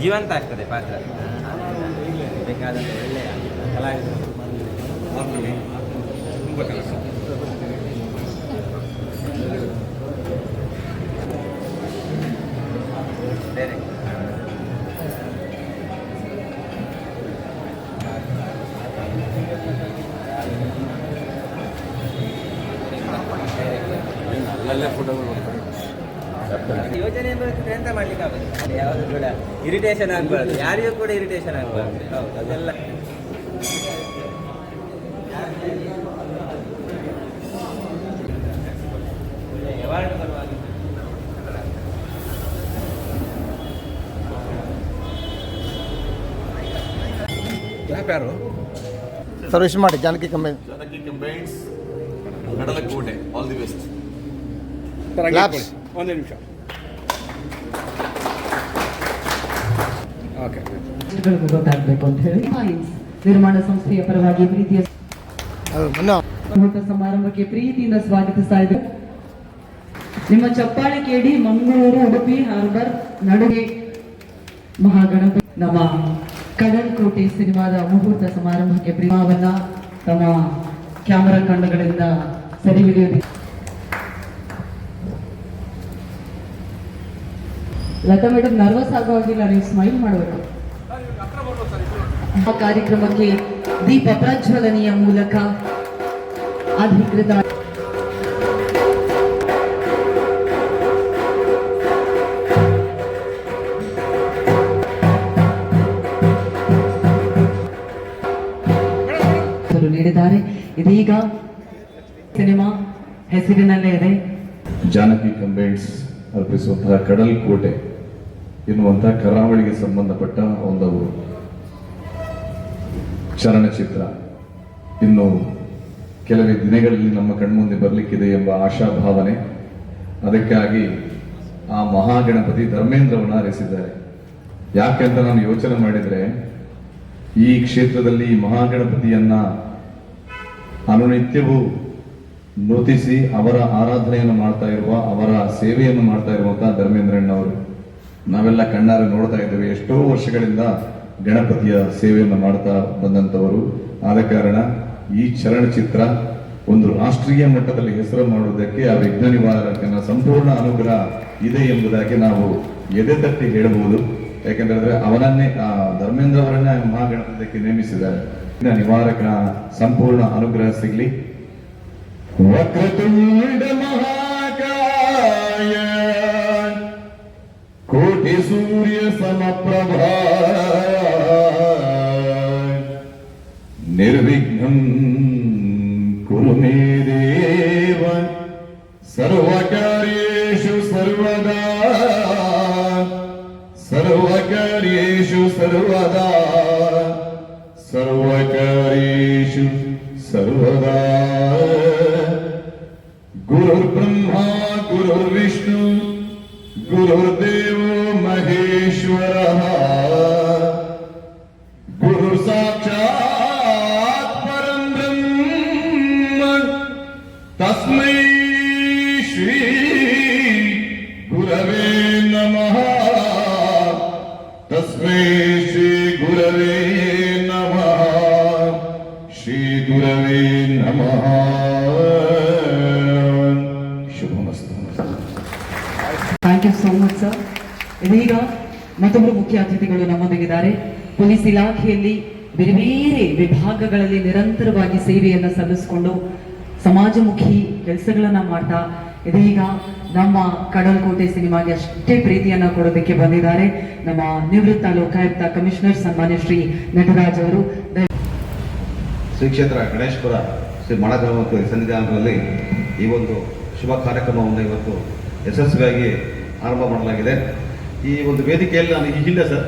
ಜೀವಂತ ಆಗ್ತದೆ ಪಾತ್ರ. ಬೇಕಾದಂಥ ಒಳ್ಳೆಯ ಕಲಾವಿದರು ತುಂಬ ಕೆಲಸ. ಯೋಜನೆ ಬರುತ್ತೆ ಎಂತ ಮಾಡ್ಲಿಕ್ಕೆ ಆಗುತ್ತೆ. ಯಾವುದು ಕೂಡ ಇರಿಟೇಷನ್ ಆಗಬಾರ್ದು, ಯಾರಿಗೂ ಕೂಡ ಇರಿಟೇಷನ್ ಆಗಬಾರ್ದು. ಹೌದು, ಅದೆಲ್ಲ ಅವಾರ್ಡ್ ಬರುವಾಗ ಯಾರು ಸರ್ವಿಸ್ ಮಾಡಿ Janaki combines Kadalakote. All the best. ಒಂದೇ ನಿಮಿಷ. ಓಕೆ, ಗೊತ್ತಾಗಬೇಕು ಅಂತ ಹೇಳಿ ನಿರ್ಮಾಣ ಸಂಸ್ಥೆಯ ಪರವಾಗಿ ಪ್ರೀತಿಯ ಸಮಾರಂಭಕ್ಕೆ ಪ್ರೀತಿಯಿಂದ ಸ್ವಾಗತಿಸ್ತಾ ಇದ್ದೇವೆ. ನಿಮ್ಮ ಚಪ್ಪಾಳೆ ಕೇಳಿ ಮಂಗಳೂರು ಉಡುಪಿ ಹಾರ್ಬರ್ ನಡುವೆ ಮಹಾಗಣಪತಿ ನಮ್ಮ ಕಡಲ್ಕೋಟೆ ಸಿನಿಮಾದ ಮುಹೂರ್ತ ಸಮಾರಂಭಕ್ಕೆ ಪ್ರೇಮವನ್ನ ತಮ್ಮ ಕ್ಯಾಮರಾ ಕಣ್ಣುಗಳಿಂದ ಸೆರೆ ಹಿಡಿಯುವುದು. ಲತಾ ಮೇಡಮ್ ನರ್ವಸ್ ಆಗುವಾಗಿಲ್ಲ, ನೀವು ಸ್ಮೈಲ್ ಮಾಡಬೇಕು. ಆ ಕಾರ್ಯಕ್ರಮಕ್ಕೆ ದೀಪ ಪ್ರಜ್ವಲನೆಯ ಮೂಲಕ ಅಧಿಕೃತ ನೀಡಿದ್ದಾರೆ. ಇದೀಗ ಸಿನಿಮಾ ಹೆಸರಿನಲ್ಲೇ ಇದೆ. ಜಾನಕಿ ಕಂಬೈನ್ಸ್ ಅರ್ಪಿಸುವಂತಹ ಕಡಲ್ಕೋಟೆ ಎನ್ನುವಂತಹ ಕರಾವಳಿಗೆ ಸಂಬಂಧಪಟ್ಟ ಒಂದು ಚಲನಚಿತ್ರ ಇನ್ನು ಕೆಲವೇ ದಿನಗಳಲ್ಲಿ ನಮ್ಮ ಕಣ್ಮುಂದೆ ಬರಲಿಕ್ಕಿದೆ ಎಂಬ ಆಶಾಭಾವನೆ. ಅದಕ್ಕಾಗಿ ಆ ಮಹಾಗಣಪತಿ ಧರ್ಮೇಂದ್ರವನ್ನ ಆರಿಸಿದ್ದಾರೆ. ಯಾಕೆಂತ ನಾನು ಯೋಚನೆ ಮಾಡಿದರೆ, ಈ ಕ್ಷೇತ್ರದಲ್ಲಿ ಮಹಾಗಣಪತಿಯನ್ನ ಅನುನಿತ್ಯವೂ ನೂತಿಸಿ ಅವರ ಆರಾಧನೆಯನ್ನು ಮಾಡ್ತಾ ಇರುವ, ಅವರ ಸೇವೆಯನ್ನು ಮಾಡ್ತಾ ಇರುವಂತಹ ಧರ್ಮೇಂದ್ರಣ್ಣವರು ನಾವೆಲ್ಲ ಕಣ್ಣಾರೆ ನೋಡ್ತಾ ಇದ್ದೇವೆ. ಎಷ್ಟೋ ವರ್ಷಗಳಿಂದ ಗಣಪತಿಯ ಸೇವೆಯನ್ನು ಮಾಡ್ತಾ ಬಂದಂಥವರು. ಆದ ಕಾರಣ ಈ ಚಲನಚಿತ್ರ ಒಂದು ರಾಷ್ಟ್ರೀಯ ಮಟ್ಟದಲ್ಲಿ ಹೆಸರು ಮಾಡುವುದಕ್ಕೆ ಆ ವಿಘ್ನ ನಿವಾರಕನ ಸಂಪೂರ್ಣ ಅನುಗ್ರಹ ಇದೆ ಎಂಬುದಾಗಿ ನಾವು ಎದೆ ತಟ್ಟಿ ಹೇಳಬಹುದು. ಯಾಕೆಂದ್ರೆ ಅವನನ್ನೇ ಧರ್ಮೇಂದ್ರ ಅವರನ್ನ ಮಹಾಗಣಪತಿಗೆ ನೇಮಿಸಿದ್ದಾರೆ. ನಿವಾರಕ ಸಂಪೂರ್ಣ ಅನುಗ್ರಹ ಸಿಗಲಿ. ವಕ್ರತುಂಡ ಮಹಾಕಾಯ ಕೋಟಿ ಸೂರ್ಯ ಸಮಪ್ರಭಾ ನಿರ್ವಿಘ್ನಂ ಕುರು ಮೇ ದೇವ ಸರ್ವಕಾರ್ಯೇಷು ಸರ್ವದಾ ಸರ್ವಕಾರ್ಯೇಷು ಸರ್ವದಾ ಸರ್ವಕಾರ್ಯೇಷು ಸರ್ವದಾ. ಗುರುರ್ಬ್ರಹ್ಮ ಗುರುರ್ವಿಷ್ಣು ಗುರುರ್ದೇವೋ ಮಹೇಶ್ವರಃ ಗುರು ಸಾಕ್ಷಾತ್ ಪರಂ ಬ್ರಹ್ಮ ತಸ್ಮೈ ಶ್ರೀ ಗುರವೇ ನಮಃ. ತಸ್ಮೈ ಶ್ರೀ ಗುರವೇ ನಮಃ. ಶ್ರೀ ಗುರವೇ ನಮಃ. Thank you so much sir. ಇದೀಗ ಮತ್ತೊಬ್ಬರು ಮುಖ್ಯ ಅತಿಥಿಗಳು ನಮ್ಮೊಂದಿಗಿದ್ದಾರೆ. ಪೊಲೀಸ್ ಇಲಾಖೆಯಲ್ಲಿ ಬೇರೆ ಬೇರೆ ವಿಭಾಗಗಳಲ್ಲಿ ನಿರಂತರವಾಗಿ ಸೇವೆಯನ್ನು ಸಲ್ಲಿಸಿಕೊಂಡು ಸಮಾಜಮುಖಿ ಕೆಲಸಗಳನ್ನ ಮಾಡ್ತಾ ಇದೀಗ ನಮ್ಮ ಕಡಲ್ಕೋಟೆ ಸಿನಿಮಾಗೆ ಅಷ್ಟೇ ಪ್ರೀತಿಯನ್ನ ಕೊಡೋದಕ್ಕೆ ಬಂದಿದ್ದಾರೆ ನಮ್ಮ ನಿವೃತ್ತ ಲೋಕಾಯುಕ್ತ ಕಮಿಷನರ್ ಸನ್ಮಾನ್ಯ ಶ್ರೀ ನಟರಾಜ್ ಅವರು. ಶ್ರೀ ಕ್ಷೇತ್ರ ಗಣೇಶಪುರ ಶ್ರೀ ಮಣಗ್ರಹ ಮತ್ತು ಸನ್ನಿಧಾನದಲ್ಲಿ ಈ ಒಂದು ಶುಭ ಕಾರ್ಯಕ್ರಮವನ್ನು ಇವತ್ತು ಯಶಸ್ವಿಯಾಗಿ ಆರಂಭ ಮಾಡಲಾಗಿದೆ. ಈ ಒಂದು ವೇದಿಕೆಯಲ್ಲಿ ನಾನು ಈ ಹಿಂದೆ ಸರ್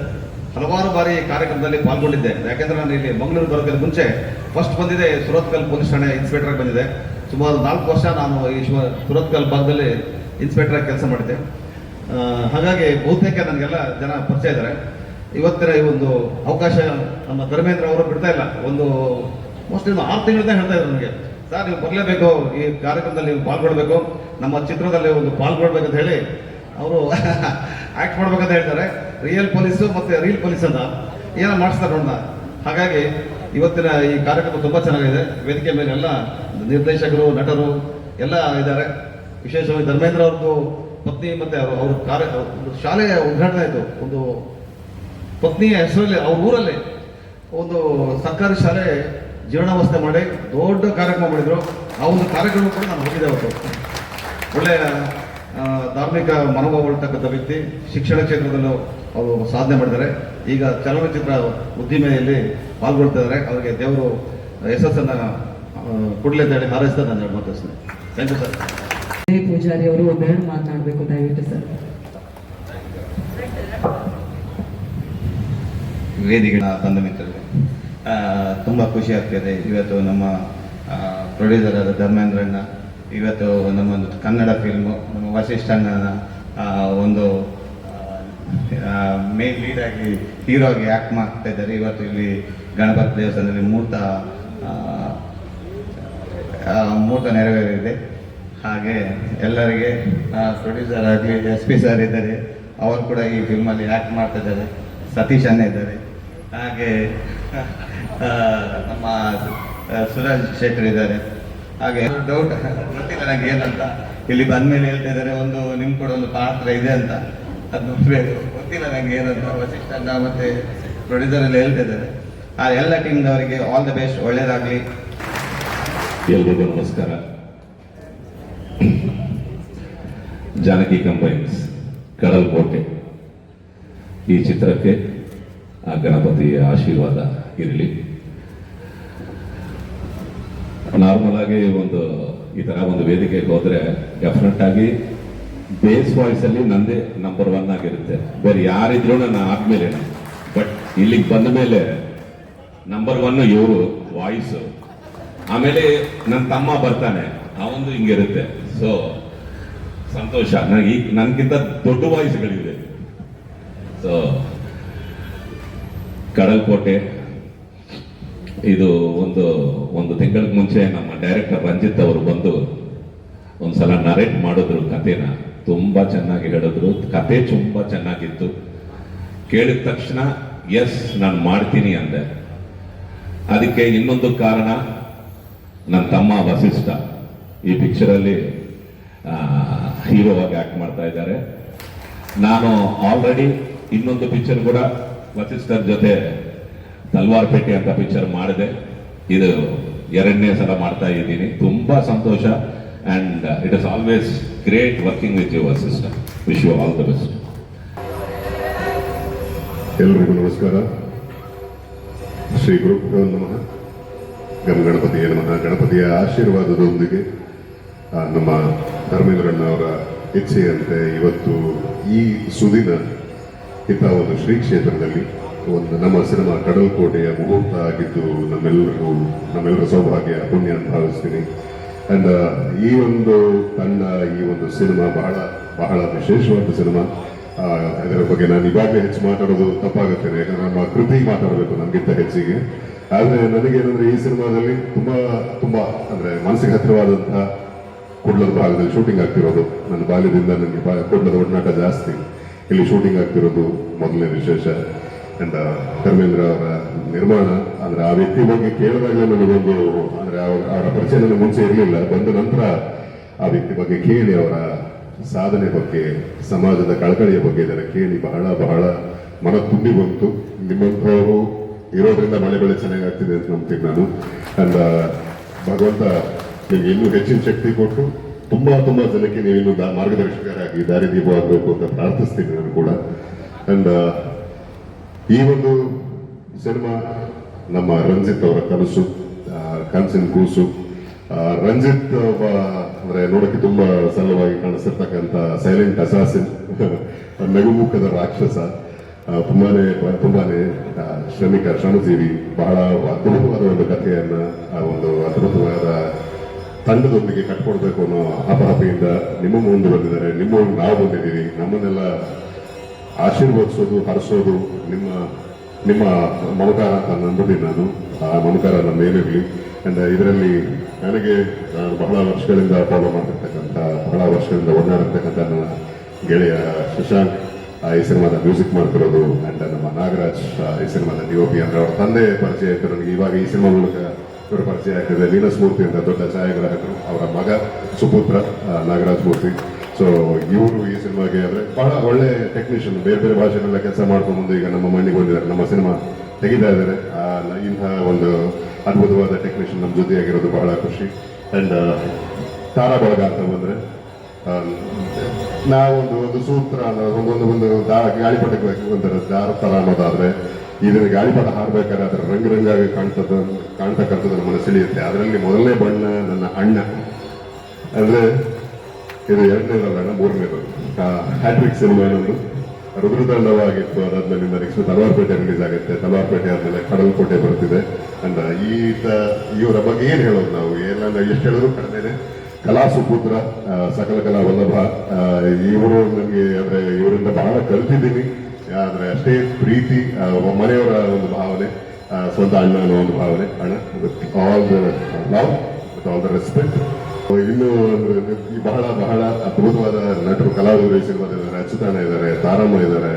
ಹಲವಾರು ಬಾರಿ ಕಾರ್ಯಕ್ರಮದಲ್ಲಿ ಪಾಲ್ಗೊಂಡಿದ್ದೆ. ಯಾಕೆಂದರೆ ನಾನು ಇಲ್ಲಿ ಮಂಗಳೂರು ಬರೋದಕ್ಕೆ ಮುಂಚೆ ಫಸ್ಟ್ ಬಂದಿದೆ ಸುರತ್ಕಲ್ ಪೊಲೀಸ್ ಠಾಣೆ ಇನ್ಸ್ಪೆಕ್ಟರ್ ಬಂದಿದೆ. ಸುಮಾರು 4 ವರ್ಷ ನಾನು ಈ ಸುರತ್ಕಲ್ ಭಾಗದಲ್ಲಿ ಇನ್ಸ್ಪೆಕ್ಟರ್ ಕೆಲಸ ಮಾಡಿದ್ದೆ. ಹಾಗಾಗಿ ಬಹುತೇಕ ನನಗೆಲ್ಲ ಜನ ಪರಿಚಯ ಇದ್ದಾರೆ. ಇವತ್ತಿನ ಈ ಒಂದು ಅವಕಾಶ ನಮ್ಮ ಧರ್ಮೇಂದ್ರ ಅವರು ಬಿಡ್ತಾ ಇಲ್ಲ. ಒಂದು ಮೋಸ್ಟ್ಲಿ 6 ತಿಂಗಳಿಂದ ಹೇಳ್ತಾ ಇದ್ರು ನನಗೆ, ಸರ್ ನೀವು ಬರಲೇಬೇಕು, ಈ ಕಾರ್ಯಕ್ರಮದಲ್ಲಿ ನೀವು ಪಾಲ್ಗೊಳ್ಬೇಕು, ನಮ್ಮ ಚಿತ್ರದಲ್ಲಿ ಒಂದು ಪಾಲ್ಗೊಳ್ಬೇಕಂತ ಹೇಳಿ ಅವರು ಆಕ್ಟ್ ಮಾಡ್ಬೇಕಂತ ಹೇಳ್ತಾರೆ. ರಿಯಲ್ ಪೊಲೀಸು ಮತ್ತು ರೀಲ್ ಪೊಲೀಸ್ ಅಂತ ಏನೋ ಮಾಡಿಸ್ತಾರೆ ನೋಡೋಣ. ಹಾಗಾಗಿ ಇವತ್ತಿನ ಈ ಕಾರ್ಯಕ್ರಮ ತುಂಬ ಚೆನ್ನಾಗಿದೆ. ವೇದಿಕೆ ಮೇಲೆ ಎಲ್ಲ ನಿರ್ದೇಶಕರು, ನಟರು ಎಲ್ಲ ಇದ್ದಾರೆ. ವಿಶೇಷವಾಗಿ ಧರ್ಮೇಂದ್ರ ಅವ್ರದ್ದು ಪತ್ನಿ ಮತ್ತು ಅವ್ರ ಒಂದು ಶಾಲೆಯ ಉದ್ಘಾಟನೆ ಆಯಿತು. ಒಂದು ಪತ್ನಿಯ ಹೆಸರಲ್ಲಿ ಅವ್ರ ಊರಲ್ಲಿ ಒಂದು ಸರ್ಕಾರಿ ಶಾಲೆ ಜೀರ್ಣಾವಸ್ಥೆ ಮಾಡಿ ದೊಡ್ಡ ಕಾರ್ಯಕ್ರಮ ಮಾಡಿದರು. ಆ ಒಂದು ಕಾರ್ಯಕ್ರಮ ಕೂಡ ನಾನು ಹೋಗಿದ್ದೆ ಅವತ್ತು. ಒಳ್ಳೆಯ ಧಾರ್ಮಿಕ ಮನೋಭಾವ ಇರ್ತಕ್ಕಂಥ ವ್ಯಕ್ತಿ, ಶಿಕ್ಷಣ ಕ್ಷೇತ್ರದಲ್ಲೂ ಅವರು ಸಾಧನೆ ಮಾಡಿದ್ದಾರೆ. ಈಗ ಚಲನಚಿತ್ರ ಉದ್ದಿಮೆಯಲ್ಲಿ ಪಾಲ್ಗೊಳ್ತಿದ್ದಾರೆ. ಅವರಿಗೆ ದೇವರು ಯಶಸ್ಸನ್ನು ಕೊಡಲಿ ಅಂತ ಹೇಳಿ ಹಾರೈಸ್ತಾ ನಾನು ಹೇಳಿ ಮಾತಾಡ್ತೀನಿ. Thank you sir. ಪೂಜಾರಿ ಅವರು ಒಂದೆರಡು ಮಾತನಾಡಬೇಕು ದಯವಿಟ್ಟು ಸರ್. ವೇದಿಕೆ ತಂದ ಮಿತ್ರರಿಗೆ ತುಂಬ ಖುಷಿ ಆಗ್ತಿದೆ. ಇವತ್ತು ನಮ್ಮ ಪ್ರೊಡ್ಯೂಸರ್ ಆದ ಧರ್ಮೇಂದ್ರಣ್ಣ ಇವತ್ತು ನಮ್ಮೊಂದು ಕನ್ನಡ ಫಿಲ್ಮು ನಮ್ಮ ವಸಿಷ್ಠಣ್ಣನ ಒಂದು ಮೇನ್ ಲೀಡಾಗಿ ಹೀರೋ ಆಗಿ ಆ್ಯಕ್ಟ್ ಮಾಡ್ತಾ ಇದ್ದಾರೆ. ಇವತ್ತು ಇಲ್ಲಿ ಗಣಪತಿ ದೇವಸ್ಥಾನದಲ್ಲಿ ಮೂರ್ತ ನೆರವೇರಿದೆ. ಹಾಗೆ ಎಲ್ಲರಿಗೆ ಪ್ರೊಡ್ಯೂಸರ್ ಆಗಲಿ SP ಸರ್ ಇದ್ದಾರೆ, ಅವರು ಕೂಡ ಈ ಫಿಲ್ಮಲ್ಲಿ ಆ್ಯಕ್ಟ್ ಮಾಡ್ತಾ ಇದ್ದಾರೆ. ಸತೀಶ್ ಅಣ್ಣ ಇದ್ದಾರೆ. ಹಾಗೆ ನಮ್ಮ ಸುರಾಜ್ ಶೆಟ್ಟರ್ ಇದ್ದಾರೆ. ಹಾಗೆ ಡೌಟ್ ಗೊತ್ತಿಲ್ಲ ನನಗೆ ಏನಂತ, ಇಲ್ಲಿ ಬಂದಮೇಲೆ ಹೇಳ್ತಾ ಇದ್ದಾರೆ ಒಂದು ನಿಮ್ಮ ಕೂಡ ಒಂದು ಪಾತ್ರ ಇದೆ ಅಂತ. ಅದು ಗೊತ್ತಿಲ್ಲ ನನಗೆ ಏನಂತ. ವಸಿಷ್ಠ ಅಣ್ಣ ಮತ್ತು ಪ್ರೊಡ್ಯೂಸರ್ ಎಲ್ಲ ಹೇಳ್ತಾ ಇದ್ದಾರೆ. ಆ ಎಲ್ಲ ಟೀಮ್ದವರಿಗೆ ಆಲ್ ದ ಬೆಸ್ಟ್, ಒಳ್ಳೆಯದಾಗಲಿ. ಎಲ್ರಿಗೂ ನಮಸ್ಕಾರ. ಜಾನಕಿ ಕಂಬೈನ್ಸ್ ಕಡಲ್ಕೋಟೆ ಈ ಚಿತ್ರಕ್ಕೆ ಆ ಗಣಪತಿಯ ಆಶೀರ್ವಾದ ಇರಲಿ. ನಾರ್ಮಲ್ ಆಗಿ ಈ ತರ ಒಂದು ವೇದಿಕೆಗೆ ಹೋದ್ರೆ ಡೆಫಿನೆಟ್ ಆಗಿ ಬೇಸ್ ವಾಯ್ಸ್ ಅಲ್ಲಿ ನಂದೇ ನಂಬರ್ 1 ಆಗಿರುತ್ತೆ. ಬೇರೆ ಯಾರಿದ್ರು ನಾನು ಆದ್ಮೇಲೆ, ಬಟ್ ಇಲ್ಲಿಗೆ ಬಂದ ಮೇಲೆ ನಂಬರ್ 1 ಇವರು ವಾಯ್ಸ್. ಆಮೇಲೆ ನನ್ನ ತಮ್ಮ ಬರ್ತಾನೆ, ಅವನು ಹಿಂಗಿರುತ್ತೆ. ಸೊ ಸಂತೋಷ. ನನ್ಗಿಂತ ದೊಡ್ಡ ವಾಯ್ಸ್ಗಳಿದೆ. ಸೊ ಕಡಲ್ಕೋಟೆ ಇದು ಒಂದು ತಿಂಗಳ ಮುಂಚೆ ನಮ್ಮ ಡೈರೆಕ್ಟರ್ ರಂಜಿತ್ ಅವರು ಬಂದು ಒಂದ್ಸಲ ನರೇಟ್ ಮಾಡಿದ್ರು ಕಥೆನ. ತುಂಬಾ ಚೆನ್ನಾಗಿ ಹೇಳಿದ್ರು. ಕತೆ ತುಂಬಾ ಚೆನ್ನಾಗಿತ್ತು. ಕೇಳಿದ ತಕ್ಷಣ ಎಸ್ ನಾನು ಮಾಡ್ತೀನಿ ಅಂದೆ. ಅದಕ್ಕೆ ಇನ್ನೊಂದು ಕಾರಣ, ನನ್ನ ತಮ್ಮ ವಸಿಷ್ಠ ಈ ಪಿಕ್ಚರಲ್ಲಿ ಹೀರೋ ಆಗಿ ಆಕ್ಟ್ ಮಾಡ್ತಾ ಇದ್ದಾರೆ. ನಾನು ಆಲ್ರೆಡಿ ಇನ್ನೊಂದು ಪಿಕ್ಚರ್ ಕೂಡ ವಸಿಷ್ಠರ ಜೊತೆ ತಲ್ವಾರ್ ಪೇಟೆ ಅಂತ ಪಿಕ್ಚರ್ ಮಾಡಿದೆ. ಇದು 2ನೇ ಸಲ ಮಾಡ್ತಾ ಇದ್ದೀನಿ. ತುಂಬಾ ಸಂತೋಷ. And it is always great working with you Vasishtha. Wish you all the best. ಎಲ್ರಿಗೂ ನಮಸ್ಕಾರ. ಶ್ರೀ ಗುರುಭ್ಯೋ ನಮಃ. ಗಣಪತಿಯ ನಮಃ. ಗಣಪತಿಯ ಆಶೀರ್ವಾದದೊಂದಿಗೆ ನಮ್ಮ ಧರ್ಮೇಂದ್ರಣ್ಣವರ ಇಚ್ಛೆಯಂತೆ ಇವತ್ತು ಈ ಸುದಿನ ಇಂಥ ಒಂದು ಶ್ರೀ ಕ್ಷೇತ್ರದಲ್ಲಿ ನಮ್ಮ ಸಿನಿಮಾ ಕಡಲ್ಕೋಟೆಯ ಮುಹೂರ್ತ ಆಗಿದ್ದು ನಮ್ಮೆಲ್ಲರ ಸೌಭಾಗ್ಯ, ಪುಣ್ಯ ಅಂತ ಭಾವಿಸ್ತೀನಿ. ಅಂಡ್ ಈ ಒಂದು ತಂಡ, ಈ ಒಂದು ಸಿನಿಮಾ ಬಹಳ ಬಹಳ ವಿಶೇಷವಾದ ಸಿನಿಮಾ. ಅದರ ಬಗ್ಗೆ ನಾನು ಇವಾಗಲೇ ಹೆಚ್ಚು ಮಾತಾಡೋದು ತಪ್ಪಾಗುತ್ತೇನೆ, ಯಾಕಂದ್ರೆ ನಮ್ಮ ಕೃತಿ ಮಾತಾಡಬೇಕು ನಮಗಿಂತ ಹೆಚ್ಚಿಗೆ. ಆದರೆ ನನಗೇನಂದ್ರೆ ಈ ಸಿನಿಮಾದಲ್ಲಿ ತುಂಬಾ ಅಂದ್ರೆ ಮನಸ್ಸಿಗೆ ಹತ್ತಿರವಾದಂತಹ ಕೂಡ್ಲದ ಭಾಗದಲ್ಲಿ ಶೂಟಿಂಗ್ ಆಗ್ತಿರೋದು. ನನ್ನ ಬಾಲ್ಯದಿಂದ ನನಗೆ ಕೂಡ್ಲದ ಒಡನಾಟ ಜಾಸ್ತಿ. ಇಲ್ಲಿ ಶೂಟಿಂಗ್ ಆಗ್ತಿರೋದು ಮೊದಲನೇ ವಿಶೇಷ. ಅಂಡ್ ಧರ್ಮೇಂದ್ರ ಅವರ ನಿರ್ಮಾಣ ಅಂದ್ರೆ ಆ ವ್ಯಕ್ತಿ ಬಗ್ಗೆ ಕೇಳಿದಾಗಲೇ ನನಗೊಂದು ಅಂದ್ರೆ ಅವರ ಪರಿಚಯ ನನಗೆ ಮುಂಚೆ ಇರಲಿಲ್ಲ. ಬಂದ ನಂತರ ಆ ವ್ಯಕ್ತಿ ಬಗ್ಗೆ ಕೇಳಿ, ಅವರ ಸಾಧನೆ ಬಗ್ಗೆ, ಸಮಾಜದ ಕಳಕಳಿಯ ಬಗ್ಗೆ ಇದನ್ನು ಕೇಳಿ ಬಹಳ ಬಹಳ ಮನ ತುಂಬಿ ಬಂತು. ನಿಮ್ಮಂಥವರು ಇರೋದ್ರಿಂದ ಮಳೆ ಬೆಳೆ ಚೆನ್ನಾಗಾಗ್ತಿದೆ ಅಂತ ನಂಬ್ತೀನಿ ನಾನು. ಅಂಡ್ ಭಗವಂತ ನಿಮ್ಗೆ ಇನ್ನೂ ಹೆಚ್ಚಿನ ಶಕ್ತಿ ಕೊಟ್ಟು ತುಂಬಾ ಜನಕ್ಕೆ ನೀವು ಇನ್ನೂ ಮಾರ್ಗದರ್ಶಕರಾಗಿ ದಾರಿದೀಪ ಆಗಬೇಕು ಅಂತ ಪ್ರಾರ್ಥಿಸ್ತೀನಿ ನಾನು ಕೂಡ. ಅಂಡ್ ಈ ಒಂದು ಸಿನಿಮಾ ನಮ್ಮ ರಂಜಿತ್ ಅವರ ಕನಸಿನ ಕೂಸು. ರಂಜಿತ್ ಒಬ್ಬ ಅಂದ್ರೆ ನೋಡಕ್ಕೆ ತುಂಬಾ ಸರಳವಾಗಿ ಕಾಣಿಸಿರ್ತಕ್ಕಂಥ ಸೈಲೆಂಟ್ ಅಸಾಸಿನ್, ನಗುಮುಖದ ರಾಕ್ಷಸ, ತುಂಬಾನೇ ಶ್ರಮಜೀವಿ. ಬಹಳ ಅದ್ಭುತವಾದ ಒಂದು ಕಥೆಯನ್ನ ಆ ಒಂದು ಅದ್ಭುತವಾದ ತಂಡದೊಂದಿಗೆ ಕಟ್ಕೊಡ್ಬೇಕು ಅನ್ನೋ ಹಪಹಪೆಯಿಂದ ನಿಮ್ಮ ಮುಂದೆ ಬಂದಿದ್ದಾರೆ. ನಿಮ್ಮ ನಾವು ಬಂದಿದ್ದೀವಿ. ನಮ್ಮನ್ನೆಲ್ಲ ಆಶೀರ್ವದಿಸೋದು, ಹರಿಸೋದು ನಿಮ್ಮ ಮಮಕಾರ ಅಂತ ನಂಬಿದ್ದೀನಿ ನಾನು. ಆ ಮಮಕಾರ ನಮ್ಮ ಮೇಲಿರಲಿ. ಅಂಡ್ ಇದರಲ್ಲಿ ನನಗೆ ಬಹಳ ವರ್ಷಗಳಿಂದ ಫಾಲೋ ಮಾಡ್ತಿರ್ತಕ್ಕಂಥ, ಬಹಳ ವರ್ಷಗಳಿಂದ ಒಡನಾಡಿರ್ತಕ್ಕಂಥ ನನ್ನ ಗೆಳೆಯ ಶಶಾಂಕ್ ಈ ಸಿನಿಮಾದ ಮ್ಯೂಸಿಕ್ ಮಾಡ್ತಿರೋದು ಅಂಡ್ ನಮ್ಮ ನಾಗರಾಜ್ ಈ ಸಿನಿಮಾದ DOP ಅಂದ್ರೆ ಅವ್ರ ತಂದೆ ಪರಿಚಯ ಆಯ್ತು ನನಗೆ. ಇವಾಗ ಈ ಸಿನಿಮಾ ಮೂಲಕ ಇವರ ಪರಿಚಯ ಆಗ್ತದೆ. ವೀನಸ್ ಮೂರ್ತಿ ಅಂತ ದೊಡ್ಡ ಛಾಯಾಗ್ರಾಹಕರು, ಅವರ ಮಗ ಸುಪುತ್ರ ನಾಗರಾಜ್ ಮೂರ್ತಿ. ಸೊ ಇವರು ಈ ಸಿನಿಮಾಗೆ ಅಂದ್ರೆ ಬಹಳ ಒಳ್ಳೆ ಟೆಕ್ನಿಷಿಯನ್, ಬೇರೆ ಬೇರೆ ಭಾಷೆನೆಲ್ಲ ಕೆಲಸ ಮಾಡ್ಕೊಂಡು ಮುಂದೆ ಈಗ ನಮ್ಮ ಮಣ್ಣಿಗೆ ಬಂದಿದ್ದಾರೆ, ನಮ್ಮ ಸಿನಿಮಾ ತೆಗಿತಾ ಇದ್ದಾರೆ. ಇಂತಹ ಒಂದು ಅದ್ಭುತವಾದ ಟೆಕ್ನಿಷಿಯನ್ ನಮ್ಮ ಜೊತೆಯಾಗಿರೋದು ಬಹಳ ಖುಷಿ. ಅಂಡ್ ತಾರಾ ಬಳಗ ಅಂತ ಬಂದ್ರೆ ನಾವೊಂದು ಸೂತ್ರ ಒಂದು ಗಾಳಿಪಟಕ್ಕೆ ಒಂಥರ ದಾರ ತರ ಅನ್ನೋದಾದ್ರೆ, ಇದನ್ನ ಗಾಳಿಪಟ ಹಾರ್ಬೇಕಾದ್ರೆ ಅದರ ರಂಗಾಗಿ ಕಾಣ್ತಕ್ಕಂಥದ್ದು ನಮ್ಮನ್ನು ಸೆಳೆಯುತ್ತೆ. ಅದರಲ್ಲಿ ಮೊದಲನೇ ಬಣ್ಣ ನನ್ನ ಅಣ್ಣ, ಅಂದ್ರೆ ಇದು ಎರಡನೇದಲ್ಲ ಮೂರನೇದು ಹ್ಯಾಟ್ರಿಕ್ ಸಿನಿಮಾ ಅನ್ನೋದು ರುದ್ರತಾಂಡವಾಗಿತ್ತು. ಅದಾದ್ಮೇಲೆ ನೆಕ್ಸ್ಟ್ ತಲವಾರ್ಪೇಟೆ ರಿಲೀಸ್ ಆಗುತ್ತೆ. ತಲವಾರ್ಪೇಟೆ ಆದ್ಮೇಲೆ ಕಡಲ್ಕೋಟೆ ಬರ್ತಿದೆ. ಅಂಡ್ ಇವರ ಬಗ್ಗೆ ಏನ್ ಹೇಳೋದು ನಾವು, ಎಲ್ಲ ಎಷ್ಟು ಹೇಳಿದ್ರು ಕಡಿಮೆನೆ. ಕಲಾ ಸುಪುತ್ರ, ಸಕಲ ಕಲಾ ವಲ್ಲಭ, ಇವರು ನನಗೆ ಅಂದ್ರೆ ಇವರಿಂದ ಬಹಳ ಕಲ್ತಿದ್ದೀನಿ. ಆದ್ರೆ ಅಷ್ಟೇ ಪ್ರೀತಿ, ಮನೆಯವರ ಒಂದು ಭಾವನೆ, ಸ್ವಂತ ಅಣ್ಣ ಅನ್ನೋ ಒಂದು ಭಾವನೆ. ಅಣ್ಣ with all the love, with all the respect. ಇನ್ನು ಅಂದ್ರೆ ಬಹಳ ಬಹಳ ಅದ್ಭುತವಾದ ನಟರು, ಕಲಾವಿದರು ಈ ಸಿನಿಮಾದಲ್ಲಿ ಇದ್ದಾರೆ. ಅಚ್ಯುತಣ್ಣ ಇದ್ದಾರೆ, ತಾರಮ್ಮ ಇದ್ದಾರೆ.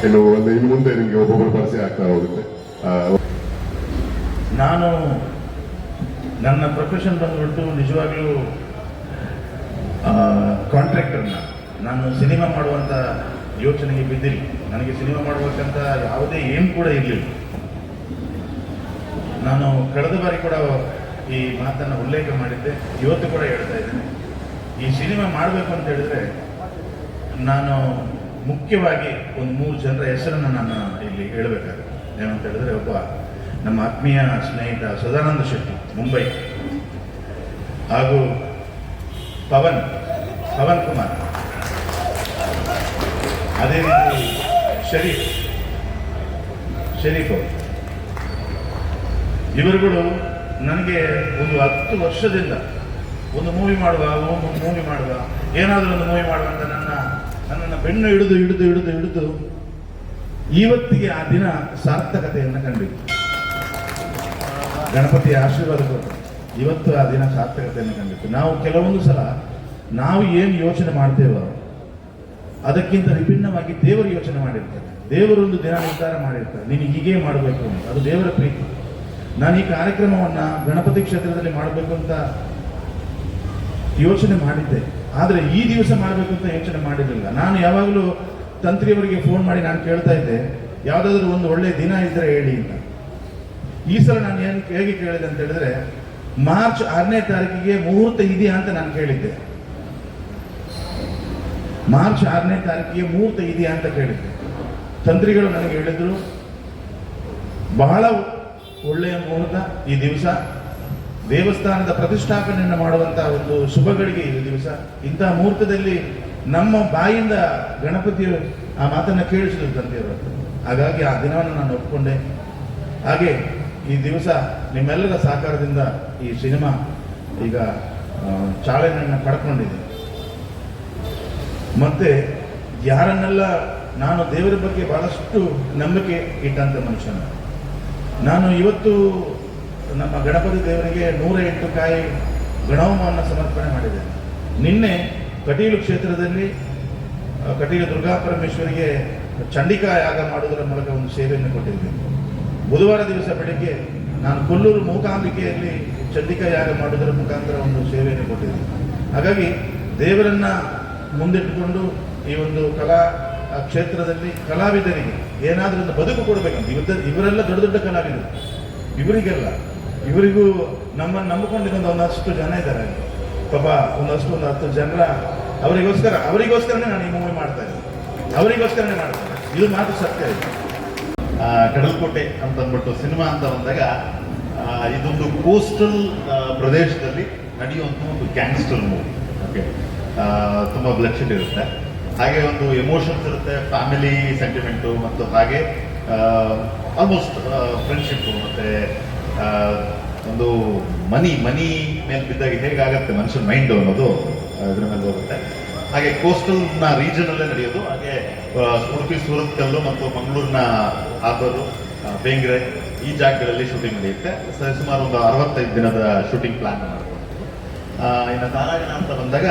ಇನ್ನು ಮುಂದೆ ನಿಮಗೆ ಒಬ್ಬೊಬ್ಬರು ಪರಿಚಯ ಆಗ್ತಾ ಹೋಗುತ್ತೆ. ನಾನು ನನ್ನ ಪ್ರೊಫೆಷನ್ ಬಂದ್ಬಿಟ್ಟು ನಿಜವಾಗ್ಲೂ ಕಾಂಟ್ರಾಕ್ಟರ್ನ. ನಾನು ಸಿನಿಮಾ ಮಾಡುವಂಥ ಯೋಚನೆಗೆ ಬಿದ್ದಿಲ್ಲ. ನನಗೆ ಸಿನಿಮಾ ಮಾಡಬೇಕಂತ ಯಾವುದೇ ಏನು ಕೂಡ ಇರಲಿಲ್ಲ. ನಾನು ಕಳೆದ ಬಾರಿ ಕೂಡ ಈ ಮಾತನ್ನು ಉಲ್ಲೇಖ ಮಾಡಿದ್ದೆ, ಇವತ್ತು ಕೂಡ ಹೇಳ್ತಾ ಇದ್ದೇನೆ. ಈ ಸಿನಿಮಾ ಮಾಡಬೇಕು ಅಂತ ಹೇಳಿದ್ರೆ ನಾನು ಮುಖ್ಯವಾಗಿ ಒಂದು 3 ಜನರ ಹೆಸರನ್ನು ನಾನು ಇಲ್ಲಿ ಹೇಳಬೇಕಾಗುತ್ತೆ. ಏನಂತ ಹೇಳಿದ್ರೆ, ಒಬ್ಬ ನಮ್ಮ ಆತ್ಮೀಯ ಸ್ನೇಹಿತ ಸದಾನಂದ ಶೆಟ್ಟಿ ಮುಂಬೈ, ಹಾಗೂ ಪವನ್ ಕುಮಾರ್, ಅದೇ ರೀತಿ ಶರೀಫ್ ಅವರು. ಇವರುಗಳು ನನಗೆ ಒಂದು 10 ವರ್ಷದಿಂದ ಒಂದು ಮೂವಿ ಮಾಡುವ ಏನಾದರೂ ಒಂದು ಮೂವಿ ಮಾಡುವ ಅಂತ ನನ್ನನ್ನು ಬೆನ್ನು ಹಿಡಿದು ಇವತ್ತಿಗೆ ಆ ದಿನ ಸಾರ್ಥಕತೆಯನ್ನು ಕಂಡಿತ್ತು. ಗಣಪತಿಯ ಆಶೀರ್ವಾದಗಳು ಇವತ್ತು ಆ ದಿನ ಸಾರ್ಥಕತೆಯನ್ನು ಕಂಡಿತ್ತು. ನಾವು ಕೆಲವೊಂದು ಸಲ ನಾವು ಏನು ಯೋಚನೆ ಮಾಡ್ತೇವೋ ಅದಕ್ಕಿಂತ ವಿಭಿನ್ನವಾಗಿ ದೇವರು ಯೋಚನೆ ಮಾಡಿರ್ತಾರೆ. ದೇವರೊಂದು ದಿನ ನಿರ್ಧಾರ ಮಾಡಿರ್ತಾರೆ, ನೀನು ಹೀಗೆ ಮಾಡಬೇಕು ಅಂತ. ಅದು ದೇವರ ಪ್ರೀತಿ. ನಾನು ಈ ಕಾರ್ಯಕ್ರಮವನ್ನು ಗಣಪತಿ ಕ್ಷೇತ್ರದಲ್ಲಿ ಮಾಡಬೇಕು ಅಂತ ಯೋಚನೆ ಮಾಡಿದ್ದೆ, ಆದರೆ ಈ ದಿವಸ ಮಾಡಬೇಕು ಅಂತ ಯೋಚನೆ ಮಾಡಿರಲಿಲ್ಲ. ನಾನು ಯಾವಾಗಲೂ ತಂತ್ರಿಯವರಿಗೆ ಫೋನ್ ಮಾಡಿ ನಾನು ಕೇಳ್ತಾ ಇದ್ದೆ, ಯಾವುದಾದ್ರೂ ಒಂದು ಒಳ್ಳೆಯ ದಿನ ಇದ್ದರೆ ಹೇಳಿ ಅಂತ. ಈ ಸಲ ನಾನು ಹೇಗೆ ಕೇಳಿದೆ ಅಂತ ಹೇಳಿದ್ರೆ, ಮಾರ್ಚ್ 6ನೇ ತಾರೀಕಿಗೆ ಮುಹೂರ್ತ ಇದೆಯಾ ಅಂತ ನಾನು ಕೇಳಿದ್ದೆ. ಮಾರ್ಚ್ 6ನೇ ತಾರೀಕಿಗೆ ಮುಹೂರ್ತ ಇದೆಯಾ ಅಂತ ಕೇಳಿದ್ದೆ. ತಂತ್ರಿಗಳು ನನಗೆ ಹೇಳಿದ್ರು, ಬಹಳ ಒಳ್ಳೆಯ ಮುಹೂರ್ತ ಈ ದಿವಸ, ದೇವಸ್ಥಾನದ ಪ್ರತಿಷ್ಠಾಪನೆಯನ್ನು ಮಾಡುವಂತಹ ಒಂದು ಶುಭಗಳಿಗೆ ಈ ದಿವಸ. ಇಂತಹ ಮುಹೂರ್ತದಲ್ಲಿ ನಮ್ಮ ಬಾಯಿಂದ ಗಣಪತಿಯು ಆ ಮಾತನ್ನು ಕೇಳಿಸಿದ್ರು ತಂದೆಯವರು. ಹಾಗಾಗಿ ಆ ದಿನವನ್ನು ನಾನು ಒಪ್ಪಿಕೊಂಡೆ. ಹಾಗೆ ಈ ದಿವಸ ನಿಮ್ಮೆಲ್ಲರ ಸಹಕಾರದಿಂದ ಈ ಸಿನಿಮಾ ಈಗ ಚಾಲನೆಯನ್ನು ಪಡ್ಕೊಂಡಿದೆ. ಮತ್ತೆ ಯಾರನ್ನೆಲ್ಲ ನಾನು ದೇವರ ಬಗ್ಗೆ ಬಹಳಷ್ಟು ನಂಬಿಕೆ ಇಟ್ಟಂತ ಮನುಷ್ಯನ ನಾನು ಇವತ್ತು ನಮ್ಮ ಗಣಪತಿ ದೇವರಿಗೆ 108 ಕಾಯಿ ಗಣಹೋಮವನ್ನು ಸಮರ್ಪಣೆ ಮಾಡಿದ್ದೇನೆ. ನಿನ್ನೆ ಕಟೀಲು ಕ್ಷೇತ್ರದಲ್ಲಿ ಕಟೀಲು ದುರ್ಗಾ ಪರಮೇಶ್ವರಿಗೆ ಚಂಡಿಕಾ ಯಾಗ ಮಾಡುವುದರ ಮೂಲಕ ಒಂದು ಸೇವೆಯನ್ನು ಕೊಟ್ಟಿದ್ದೇನೆ. ಬುಧವಾರ ದಿವಸ ಬೆಳಿಗ್ಗೆ ನಾನು ಕೊಲ್ಲೂರು ಮೂಕಾಂಬಿಕೆಯಲ್ಲಿ ಚಂಡಿಕಾ ಯಾಗ ಮಾಡುವುದರ ಮುಖಾಂತರ ಒಂದು ಸೇವೆಯನ್ನು ಕೊಟ್ಟಿದ್ದೇನೆ. ಹಾಗಾಗಿ ದೇವರನ್ನ ಮುಂದಿಟ್ಟುಕೊಂಡು ಈ ಒಂದು ಕಲಾ ಕ್ಷೇತ್ರದಲ್ಲಿ ಕಲಾವಿದರಿಗೆ ಏನಾದರೂ ಒಂದು ಬದುಕು ಕೊಡಬೇಕಂತ ಇವರೆಲ್ಲ ದೊಡ್ಡ ದೊಡ್ಡ ಕಲಾವಿದರು, ಇವರಿಗೂ ನಮ್ಮನ್ನು ನಂಬಿಕೊಂಡಿರೋ ಒಂದಷ್ಟು ಜನ ಇದ್ದಾರೆ ಪಾಪ. ಒಂದು 10 ಜನರ ಅವರಿಗೋಸ್ಕರನೇ ನಾನು ಈ ಮೂವಿ ಮಾಡ್ತಾ ಇದ್ದೀನಿ, ಅವರಿಗೋಸ್ಕರನೇ ಮಾಡ್ತೇನೆ. ಇದು ಮಾತು ಸತ್ಯ. ಇದೆ ಕಡಲ್ಕೋಟೆ ಅಂತ ಅಂದ್ಬಿಟ್ಟು ಸಿನಿಮಾ ಅಂತ ಬಂದಾಗ ಇದೊಂದು ಕೋಸ್ಟಲ್ ಪ್ರದೇಶದಲ್ಲಿ ನಡೆಯುವಂಥ ಒಂದು ಗ್ಯಾಂಗ್ಸ್ಟರ್ ಮೂವಿ. ಓಕೆ, ತುಂಬ ಬ್ಲಡ್ ಶೆಡ್ ಇರುತ್ತೆ, ಹಾಗೆ ಒಂದು ಎಮೋಷನ್ಸ್ ಇರುತ್ತೆ, ಫ್ಯಾಮಿಲಿ ಸೆಂಟಿಮೆಂಟು, ಮತ್ತು ಹಾಗೆ ಆಲ್ಮೋಸ್ಟ್ ಫ್ರೆಂಡ್ಶಿಪ್ಪು, ಮತ್ತು ಒಂದು ಮನಿ ಮೇಲೆ ಬಿದ್ದಾಗ ಹೇಗಾಗತ್ತೆ ಮನುಷ್ಯನ ಮೈಂಡು ಅನ್ನೋದು ಇದ್ರ ಮೇಲೆ ಹೋಗುತ್ತೆ. ಹಾಗೆ ಕೋಸ್ಟಲ್ನ ರೀಜನಲ್ಲೇ ನಡೆಯೋದು. ಹಾಗೆ ಉಡುಪಿ, ಸೂರತ್ಕಲ್ಲು ಮತ್ತು ಮಂಗಳೂರಿನ ಹಾರ್ಬರು, ಬೇಂಗ್ರೆ ಈ ಜಾಗಗಳಲ್ಲಿ ಶೂಟಿಂಗ್ ನಡೆಯುತ್ತೆ. ಸುಮಾರು ಒಂದು 65 ದಿನದ ಶೂಟಿಂಗ್ ಪ್ಲಾನ್ ಮಾಡ್ಕೊಂಡು. ಇನ್ನು ತಾರಾಗಣ ಅಂತ ಬಂದಾಗ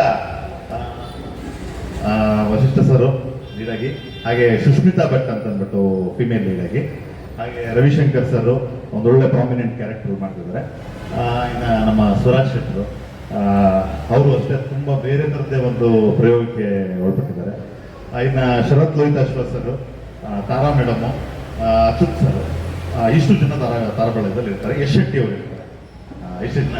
ವಶಿಷ್ಠ ಸರು ಲೀಡಾಗಿ, ಹಾಗೆ ಸುಷ್ಮಿತಾ ಭಟ್ ಅಂತ ಅಂದ್ಬಿಟ್ಟು ಫಿಮೇಲ್ ಲೀಡಾಗಿ, ಹಾಗೆ ರವಿಶಂಕರ್ ಸರ್ ಒಂದೊಳ್ಳೆ ಪ್ರಾಮಿನೆಂಟ್ ಕ್ಯಾರೆಕ್ಟರ್ ಮಾಡ್ತಿದ್ದಾರೆ. ಇನ್ನು ನಮ್ಮ ಸ್ವರಾಜ್ ಶೆಟ್ಟರು ಅವರು ಅಷ್ಟೇ ತುಂಬ ಬೇರೆ ಥರದ್ದೇ ಒಂದು ಪ್ರಯೋಗಕ್ಕೆ ಒಳಪಟ್ಟಿದ್ದಾರೆ. ಇನ್ನು ಶರತ್ ಲೋಹಿತಾಶ್ವ ಸರ್, ತಾರಾ ಮೇಡಮು, ಅಚ್ಯುತ್ ಸರ್, ಇಷ್ಟು ಜನ ತಾರಾಬಳದಲ್ಲಿ ಇರ್ತಾರೆ. ಯಶ್ ಶೆಟ್ಟಿ ಅವರು ಇರ್ತಾರೆ. ಇಷ್ಟು ಜನ